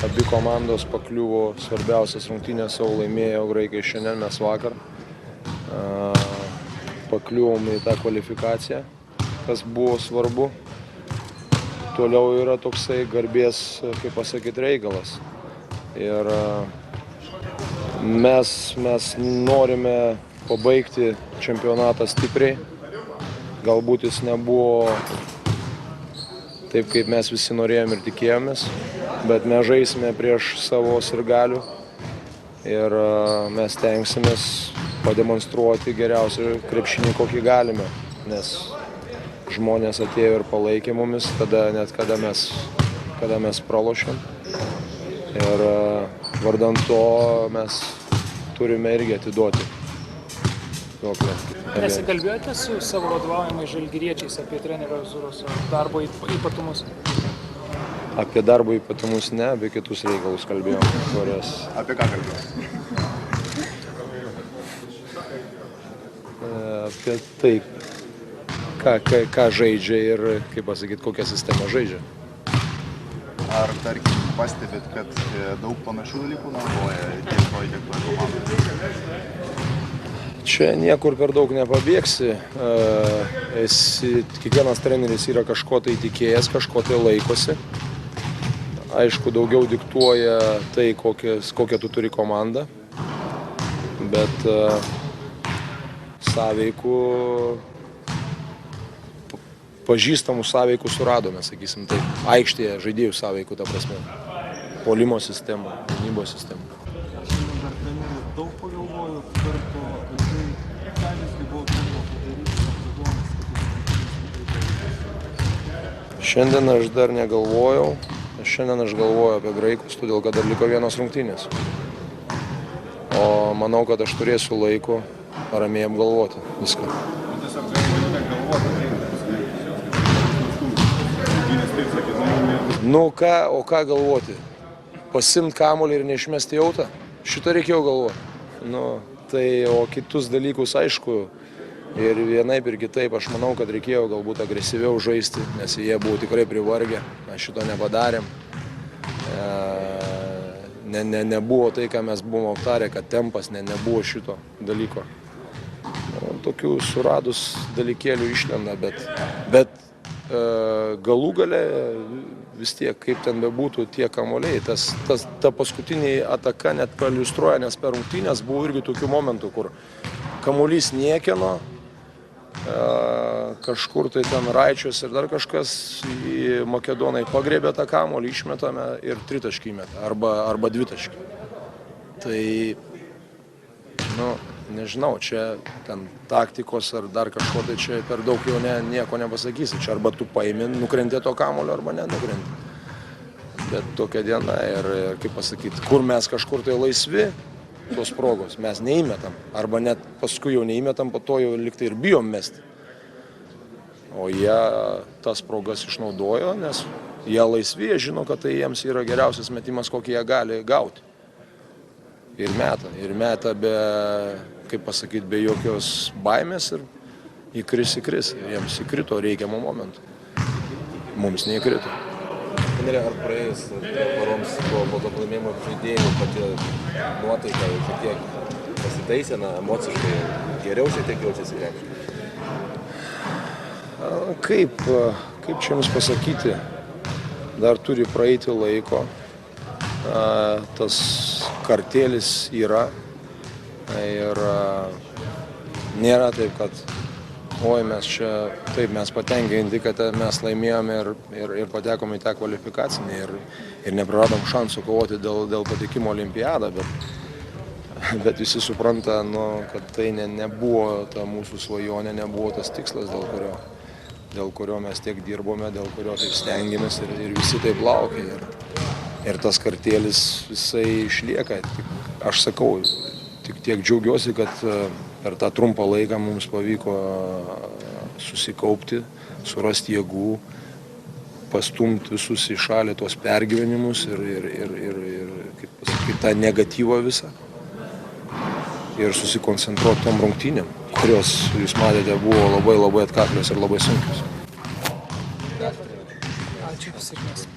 Abi komandos pakliuvo svarbiausias rungtynės, savo laimėjo graikai šiandien, mes vakar. Pakliuvom į tą kvalifikaciją, kas buvo svarbu. Toliau yra toksai garbės, kaip pasakyti, reikalas. Ir mes norime pabaigti čempionatą stipriai. Galbūt jis nebuvo taip, kaip mes visi norėjom ir tikėjomės, bet mes žaisime prieš savo sirgalių ir mes stengsimės pademonstruoti geriausią krepšinį, kokį galime, nes žmonės atėjo ir palaikė mumis, net kada mes pralošėm. Ir vardant to mes turime irgi atiduoti. Nesikalbėjote su savo vadovaujamais žalgiriečiais apie trenerio Zuroso darbo ypatumus? Apie darbo ypatumus ne, apie kitus reikalus kalbėjom. Apie ką kalbėjom? Apie tai, ką žaidžia ir, kaip pasakyti, kokią sistemą žaidžia. Ar, tarkim, pastebit, kad daug panašių dalykų naudoja tiek toj komandai? Čia niekur per daug nepabėgsi. Kiekvienas treneris yra kažko tai tikėjęs, kažko tai laikosi. Aišku, daugiau diktuoja tai, kokią tu turi komandą. Bet pažįstamų sąveikų suradome, sakysim taip. Aikštėje žaidėjų sąveikų, ta prasme. Puolimo sistemų, gynybos sistemų. Dar trenerių daug pagalvoju, kartu apie tai, ką visgi buvo galima padaryti. Šiandien aš dar negalvojau. Šiandien aš galvoju apie graikus, todėl kad dar liko vienos rungtynės. O manau, kad aš turėsiu laiko ramiai apgalvoti viską. Nu ką galvoti? Pasimt kamuolį ir neišmesti jautą? Šito reikėjo galvoti. O kitus dalykus, aišku, ir vienaip ir kitaip, aš manau, kad reikėjo galbūt agresyviau žaisti, nes jie buvo tikrai privargę, mes šito nepadarėm. Nebuvo tai, ką mes buvom aptarę, kad tempas, nebuvo šito dalyko. Tokių suradus dalykėlių išlenda, bet galų gale vis tiek, kaip ten bebūtų tie kamuoliai, ta paskutinė ataka net paliustruoja, nes per rungtynės buvo irgi tokių momentų, kur kamuolys niekieno, kažkur tai ten Raičius ir dar kažkas, makedonai pagriebė tą kamuolį, išmetame ir tritaškį įmetė, arba dvitaškį. Tai, nežinau, čia ten taktikos ar dar kažko, tai čia per daug jau nieko nepasakysi. Čia arba tu paimi, nukrenti to kamuolio, arba nenukrenti. Bet tokia diena ir, kaip pasakyti, kur mes kažkur tai laisvi, tos progos, mes neįmetam. Arba net paskui jau neįmetam, po to jau liktai ir bijom mesti. O jie tas progas išnaudojo, nes jie laisvi, jie žino, kad tai jiems yra geriausias metimas, kokį jie gali gauti. Ir meta be, kaip pasakyti, be jokios baimės ir įkris. Jiems įkrito reikiamų momentų. Mums neįkrito. Treneri, ar praėjus paroms po to pralaimėjimo žaidėjų pati nuotaika šiek tiek pasitaisė, emociškai geriau šiek tiek jaučiasi reikščiai? Kaip čia jums pasakyti, dar turi praeiti laiko. Tas kartėlis yra ir nėra taip, kad mes patenkinti, kad mes laimėjome ir patekome į tą kvalifikacinį ir nepraradom šansų kovoti dėl patekimo olimpiadą, bet visi supranta, kad tai nebuvo ta mūsų svajonė, nebuvo tas tikslas, dėl kurio mes tiek dirbome, dėl kurio taip stengiamės ir visi taip laukia. Ir tas kartėlis visai išlieka. Aš sakau, tik tiek džiaugiuosi, kad per tą trumpą laiką mums pavyko susikaupti, surasti jėgų, pastumti visus į šalį tos pergyvenimus ir kaip pasakyti, tą negatyvą visą. Ir susikoncentruoti tom rungtynėm, kurios, jūs matėte, buvo labai atkaklios ir labai sunkios. Ačiū, sėkmės.